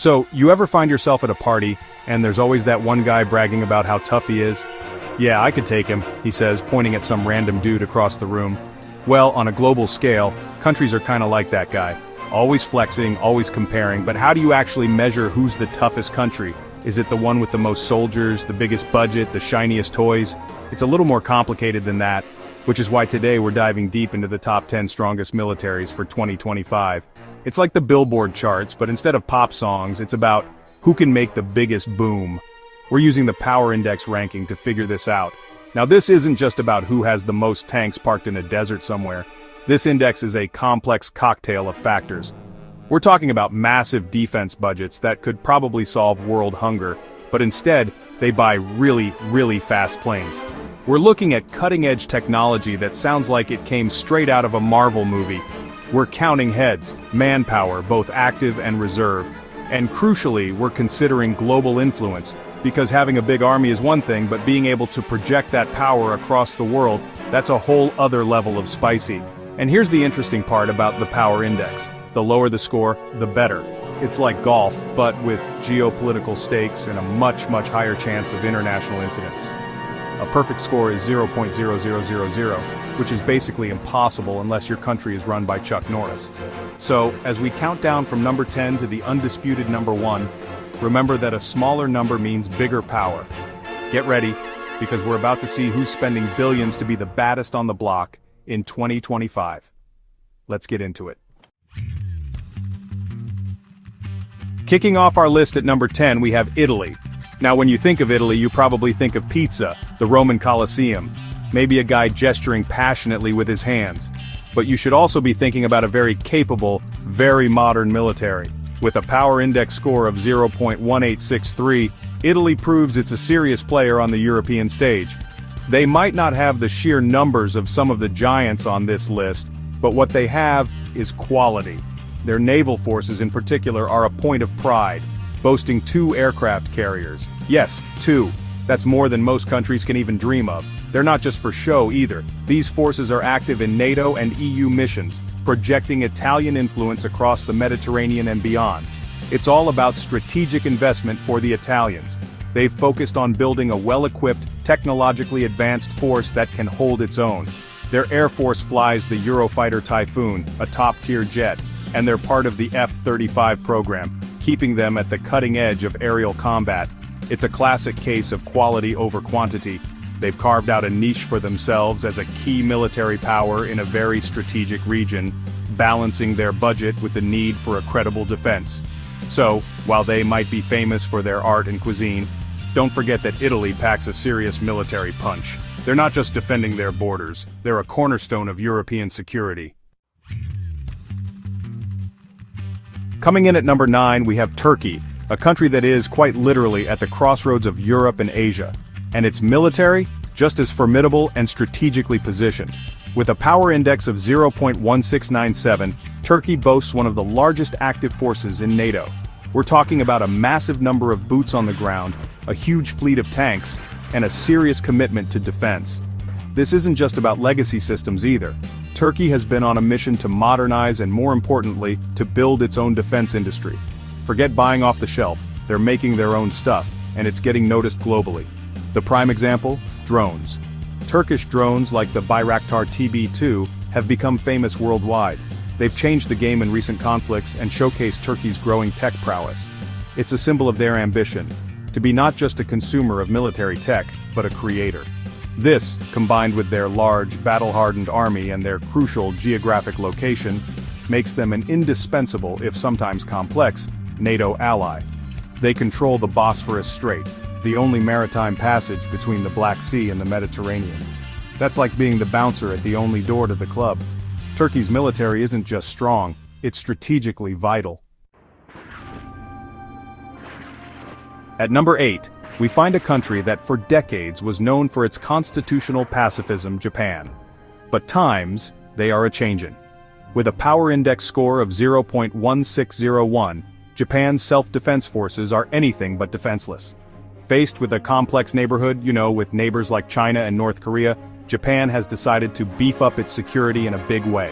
So, you ever find yourself at a party, and there's always that one guy bragging about how tough he is? Yeah, I could take him, he says, pointing at some random dude across the room. Well, on a global scale, countries are kinda like that guy. Always flexing, always comparing, but how do you actually measure who's the toughest country? Is it the one with the most soldiers, the biggest budget, the shiniest toys? It's a little more complicated than that, which is why today we're diving deep into the top 10 strongest militaries for 2025. It's like the Billboard charts, but instead of pop songs, it's about who can make the biggest boom. We're using the Power Index ranking to figure this out. Now this isn't just about who has the most tanks parked in a desert somewhere. This index is a complex cocktail of factors. We're talking about massive defense budgets that could probably solve world hunger, but instead, they buy really fast planes. We're looking at cutting-edge technology that sounds like it came straight out of a Marvel movie. We're counting heads, manpower, both active and reserve. And crucially, we're considering global influence, because having a big army is one thing, but being able to project that power across the world, that's a whole other level of spicy. And here's the interesting part about the Power Index. The lower the score, the better. It's like golf, but with geopolitical stakes and a much higher chance of international incidents. A perfect score is 0.0000, which is basically impossible unless your country is run by Chuck Norris. So, as we count down from number 10 to the undisputed number 1, remember that a smaller number means bigger power. Get ready, because we're about to see who's spending billions to be the baddest on the block in 2025. Let's get into it. Kicking off our list at number 10, we have Italy. Now when you think of Italy, you probably think of pizza, the Roman Colosseum, maybe a guy gesturing passionately with his hands. But you should also be thinking about a very capable, very modern military. With a Power Index score of 0.1863, Italy proves it's a serious player on the European stage. They might not have the sheer numbers of some of the giants on this list, but what they have is quality. Their naval forces in particular are a point of pride, boasting 2 aircraft carriers. Yes, 2. That's more than most countries can even dream of. They're not just for show either. These forces are active in NATO and EU missions, projecting Italian influence across the Mediterranean and beyond. It's all about strategic investment for the Italians. They've focused on building a well-equipped, technologically advanced force that can hold its own. Their air force flies the Eurofighter Typhoon, a top-tier jet, and they're part of the F-35 program, keeping them at the cutting edge of aerial combat. It's a classic case of quality over quantity. They've carved out a niche for themselves as a key military power in a very strategic region, balancing their budget with the need for a credible defense. So, while they might be famous for their art and cuisine, don't forget that Italy packs a serious military punch. They're not just defending their borders, they're a cornerstone of European security. Coming in at number 9, we have Turkey, a country that is, quite literally, at the crossroads of Europe and Asia. And its military, just as formidable and strategically positioned. With a power index of 0.1697, Turkey boasts one of the largest active forces in NATO. We're talking about a massive number of boots on the ground, a huge fleet of tanks, and a serious commitment to defense. This isn't just about legacy systems either. Turkey has been on a mission to modernize and, more importantly, to build its own defense industry. Forget buying off the shelf, they're making their own stuff, and it's getting noticed globally. The prime example? Drones. Turkish drones like the Bayraktar TB2 have become famous worldwide. They've changed the game in recent conflicts and showcased Turkey's growing tech prowess. It's a symbol of their ambition, to be not just a consumer of military tech, but a creator. This, combined with their large, battle-hardened army and their crucial geographic location, makes them an indispensable, if sometimes complex, NATO ally. They control the Bosphorus Strait, the only maritime passage between the Black Sea and the Mediterranean. That's like being the bouncer at the only door to the club. Turkey's military isn't just strong, it's strategically vital. At number 8, we find a country that for decades was known for its constitutional pacifism, Japan. But times, they are a-changin'. With a power index score of 0.1601, Japan's self-defense forces are anything but defenseless. Faced with a complex neighborhood, with neighbors like China and North Korea, Japan has decided to beef up its security in a big way.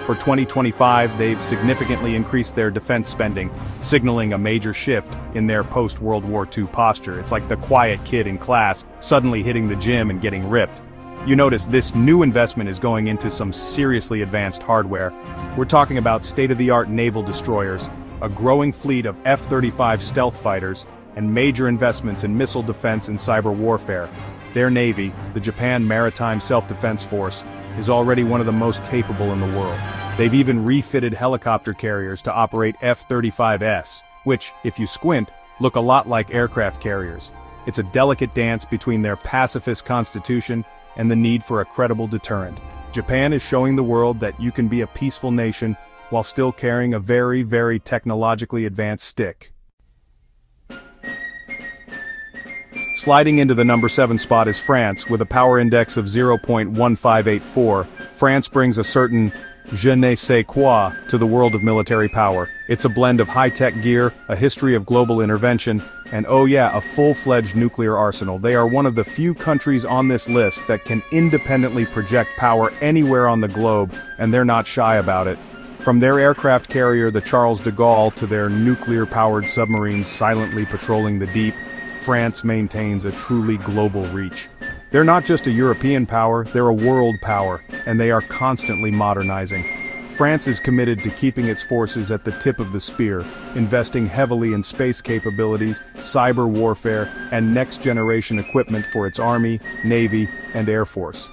For 2025, they've significantly increased their defense spending, signaling a major shift in their post-World War II posture. It's like the quiet kid in class suddenly hitting the gym and getting ripped. You notice this new investment is going into some seriously advanced hardware. We're talking about state-of-the-art naval destroyers, a growing fleet of F-35 stealth fighters, and major investments in missile defense and cyber warfare. Their Navy, the Japan Maritime Self-Defense Force, is already one of the most capable in the world. They've even refitted helicopter carriers to operate F-35s, which, if you squint, look a lot like aircraft carriers. It's a delicate dance between their pacifist constitution and the need for a credible deterrent. Japan is showing the world that you can be a peaceful nation while still carrying a very, very technologically advanced stick. Sliding into the number 7 spot is France, with a power index of 0.1584. France brings a certain je ne sais quoi to the world of military power. It's a blend of high-tech gear, a history of global intervention, and oh yeah, a full-fledged nuclear arsenal. They are one of the few countries on this list that can independently project power anywhere on the globe, and they're not shy about it. From their aircraft carrier, the Charles de Gaulle, to their nuclear-powered submarines silently patrolling the deep, France maintains a truly global reach. They're not just a European power, they're a world power, and they are constantly modernizing. France is committed to keeping its forces at the tip of the spear, investing heavily in space capabilities, cyber warfare, and next-generation equipment for its army, navy, and air force.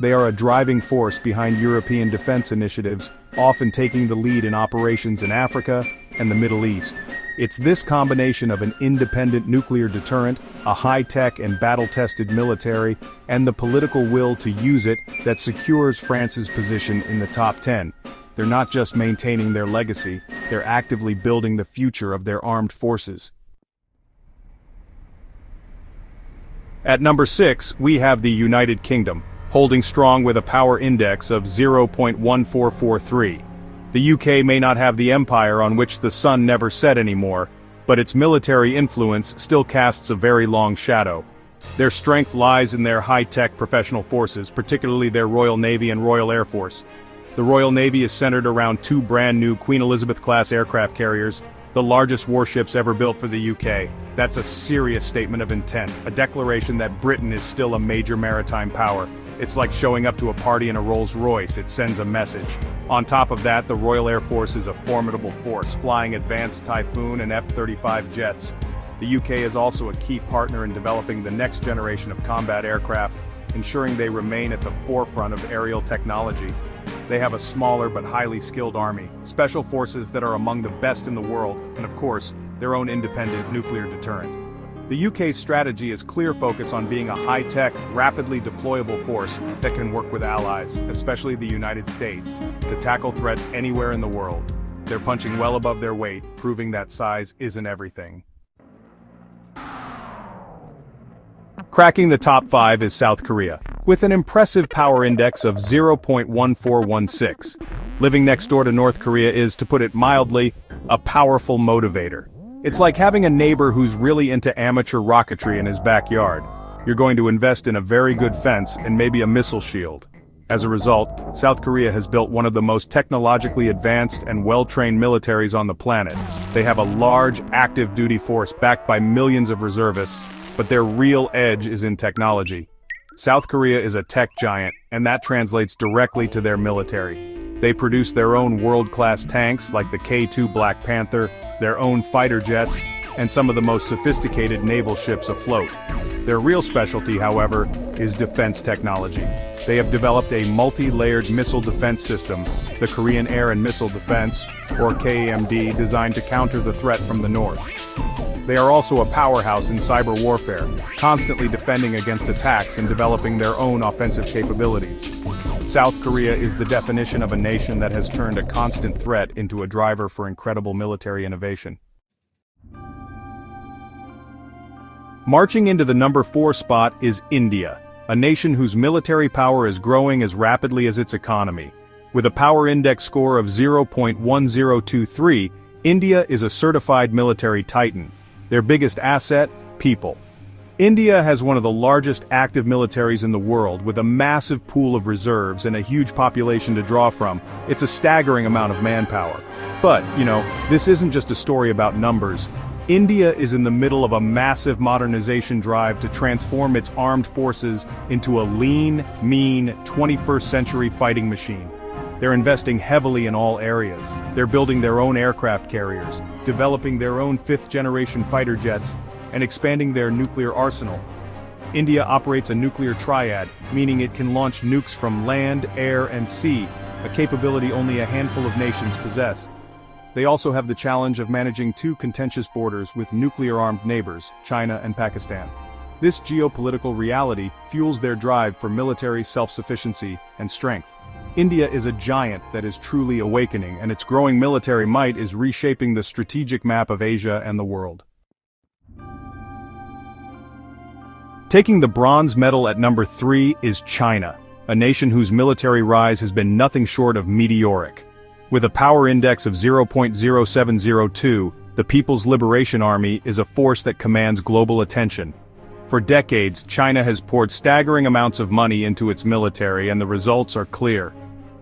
They are a driving force behind European defense initiatives, often taking the lead in operations in Africa and the Middle East. It's this combination of an independent nuclear deterrent, a high-tech and battle-tested military, and the political will to use it that secures France's position in the top 10. They're not just maintaining their legacy, they're actively building the future of their armed forces. At number 6, we have the United Kingdom, holding strong with a power index of 0.1443. The UK may not have the empire on which the sun never set anymore, but its military influence still casts a very long shadow. Their strength lies in their high-tech professional forces, particularly their Royal Navy and Royal Air Force. The Royal Navy is centered around 2 brand-new Queen Elizabeth-class aircraft carriers, the largest warships ever built for the UK. That's a serious statement of intent, a declaration that Britain is still a major maritime power. It's like showing up to a party in a Rolls-Royce, it sends a message. On top of that, the Royal Air Force is a formidable force, flying advanced Typhoon and F-35 jets. The UK is also a key partner in developing the next generation of combat aircraft, ensuring they remain at the forefront of aerial technology. They have a smaller but highly skilled army, special forces that are among the best in the world, and of course, their own independent nuclear deterrent. The UK's strategy is clear focus on being a high-tech, rapidly deployable force that can work with allies, especially the United States, to tackle threats anywhere in the world. They're punching well above their weight, proving that size isn't everything. Cracking the top 5 is South Korea, with an impressive power index of 0.1416. Living next door to North Korea is, to put it mildly, a powerful motivator. It's like having a neighbor who's really into amateur rocketry in his backyard. You're going to invest in a very good fence and maybe a missile shield. As a result, South Korea has built one of the most technologically advanced and well-trained militaries on the planet. They have a large, active duty force backed by millions of reservists, but their real edge is in technology. South Korea is a tech giant, and that translates directly to their military. They produce their own world-class tanks like the K-2 Black Panther, their own fighter jets, and some of the most sophisticated naval ships afloat. Their real specialty, however, is defense technology. They have developed a multi-layered missile defense system, the Korean Air and Missile Defense, or KAMD, designed to counter the threat from the north. They are also a powerhouse in cyber warfare, constantly defending against attacks and developing their own offensive capabilities. South Korea is the definition of a nation that has turned a constant threat into a driver for incredible military innovation. Marching into the number 4 spot is India, a nation whose military power is growing as rapidly as its economy. With a power index score of 0.1023, India is a certified military titan. Their biggest asset? People. India has one of the largest active militaries in the world, with a massive pool of reserves and a huge population to draw from. It's a staggering amount of manpower. But, this isn't just a story about numbers. India is in the middle of a massive modernization drive to transform its armed forces into a lean, mean, 21st century fighting machine. They're investing heavily in all areas. They're building their own aircraft carriers, developing their own fifth-generation fighter jets, and expanding their nuclear arsenal. India operates a nuclear triad, meaning it can launch nukes from land, air, and sea, a capability only a handful of nations possess. They also have the challenge of managing two contentious borders with nuclear-armed neighbors, China and Pakistan. This geopolitical reality fuels their drive for military self-sufficiency and strength. India is a giant that is truly awakening, and its growing military might is reshaping the strategic map of Asia and the world. Taking the bronze medal at number 3 is China, a nation whose military rise has been nothing short of meteoric. With a power index of 0.0702, the People's Liberation Army is a force that commands global attention. For decades, China has poured staggering amounts of money into its military, and the results are clear.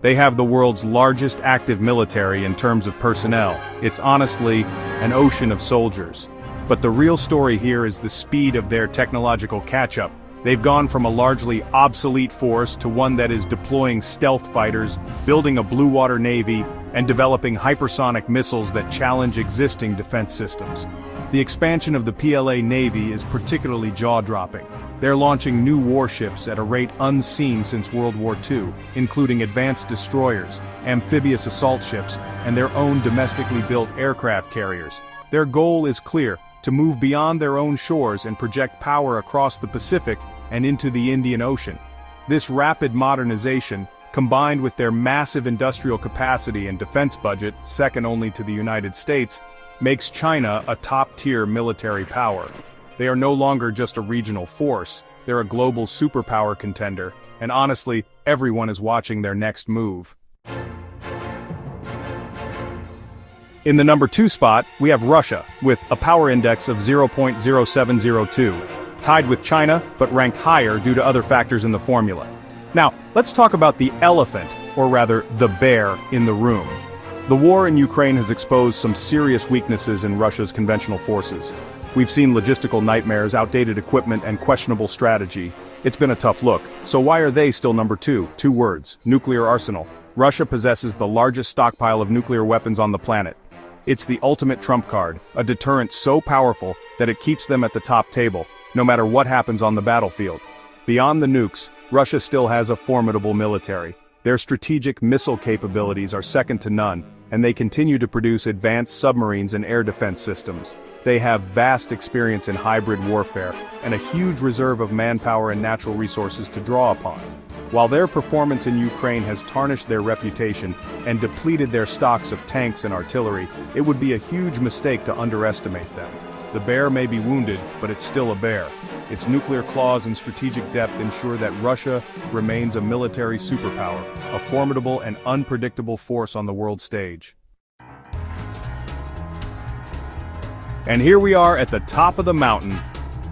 They have the world's largest active military in terms of personnel. It's honestly an ocean of soldiers. But the real story here is the speed of their technological catch-up. They've gone from a largely obsolete force to one that is deploying stealth fighters, building a blue water navy, and developing hypersonic missiles that challenge existing defense systems. The expansion of the PLA Navy is particularly jaw-dropping. They're launching new warships at a rate unseen since World War II, including advanced destroyers, amphibious assault ships, and their own domestically built aircraft carriers. Their goal is clear: to move beyond their own shores and project power across the Pacific and into the Indian Ocean. This rapid modernization, combined with their massive industrial capacity and defense budget, second only to the United States, makes China a top-tier military power. They are no longer just a regional force, they're a global superpower contender, and honestly, everyone is watching their next move. In the number 2 spot, we have Russia, with a power index of 0.0702, tied with China, but ranked higher due to other factors in the formula. Now, let's talk about the elephant, or rather, the bear, in the room. The war in Ukraine has exposed some serious weaknesses in Russia's conventional forces. We've seen logistical nightmares, outdated equipment, and questionable strategy. It's been a tough look. So why are they still number 2? 2 words: nuclear arsenal. Russia possesses the largest stockpile of nuclear weapons on the planet. It's the ultimate trump card, a deterrent so powerful that it keeps them at the top table, no matter what happens on the battlefield. Beyond the nukes, Russia still has a formidable military. Their strategic missile capabilities are second to none, and they continue to produce advanced submarines and air defense systems. They have vast experience in hybrid warfare, and a huge reserve of manpower and natural resources to draw upon. While their performance in Ukraine has tarnished their reputation and depleted their stocks of tanks and artillery, it would be a huge mistake to underestimate them. The bear may be wounded, but it's still a bear. Its nuclear claws and strategic depth ensure that Russia remains a military superpower, a formidable and unpredictable force on the world stage. And here we are at the top of the mountain.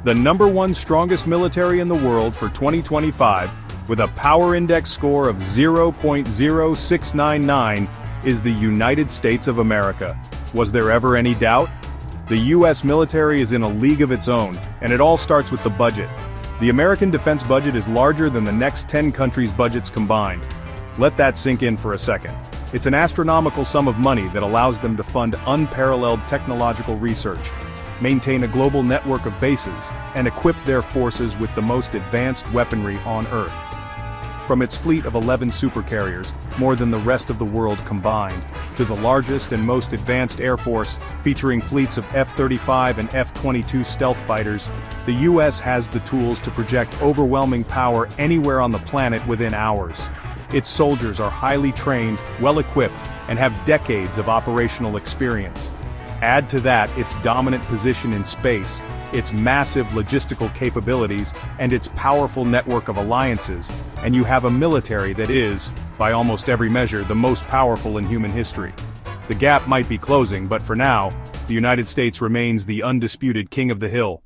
The number 1 strongest military in the world for 2025, with a power index score of 0.0699, is the United States of America. Was there ever any doubt? The U.S. military is in a league of its own, and it all starts with the budget. The American defense budget is larger than the next 10 countries' budgets combined. Let that sink in for a second. It's an astronomical sum of money that allows them to fund unparalleled technological research, maintain a global network of bases, and equip their forces with the most advanced weaponry on Earth. From its fleet of 11 supercarriers, more than the rest of the world combined, to the largest and most advanced air force, featuring fleets of F-35 and F-22 stealth fighters, the U.S. has the tools to project overwhelming power anywhere on the planet within hours. Its soldiers are highly trained, well-equipped, and have decades of operational experience. Add to that its dominant position in space, its massive logistical capabilities, and its powerful network of alliances, and you have a military that is, by almost every measure, the most powerful in human history. The gap might be closing, but for now, the United States remains the undisputed king of the hill.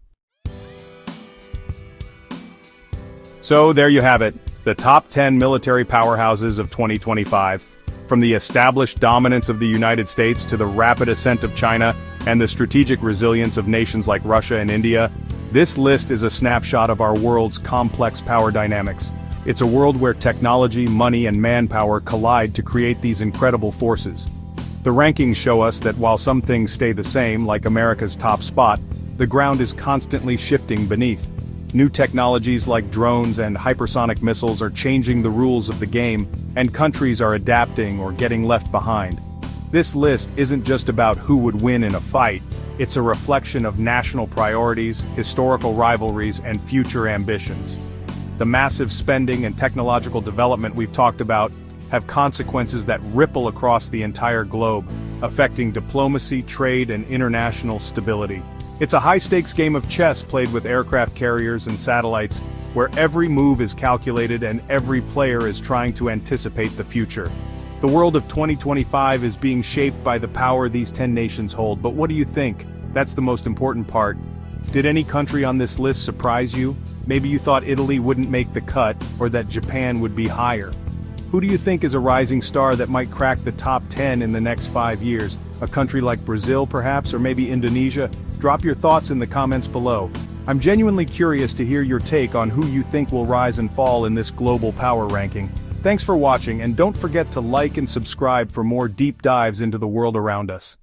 So there you have it, the top 10 military powerhouses of 2025. From the established dominance of the United States to the rapid ascent of China and the strategic resilience of nations like Russia and India, this list is a snapshot of our world's complex power dynamics. It's a world where technology, money, and manpower collide to create these incredible forces. The rankings show us that while some things stay the same, like America's top spot, the ground is constantly shifting beneath. New technologies like drones and hypersonic missiles are changing the rules of the game, and countries are adapting or getting left behind. This list isn't just about who would win in a fight, it's a reflection of national priorities, historical rivalries, and future ambitions. The massive spending and technological development we've talked about have consequences that ripple across the entire globe, affecting diplomacy, trade, and international stability. It's a high-stakes game of chess played with aircraft carriers and satellites, where every move is calculated and every player is trying to anticipate the future. The world of 2025 is being shaped by the power these 10 nations hold, but what do you think? That's the most important part. Did any country on this list surprise you? Maybe you thought Italy wouldn't make the cut, or that Japan would be higher. Who do you think is a rising star that might crack the top 10 in the next 5 years? A country like Brazil, perhaps, or maybe Indonesia? Drop your thoughts in the comments below. I'm genuinely curious to hear your take on who you think will rise and fall in this global power ranking. Thanks for watching, and don't forget to like and subscribe for more deep dives into the world around us.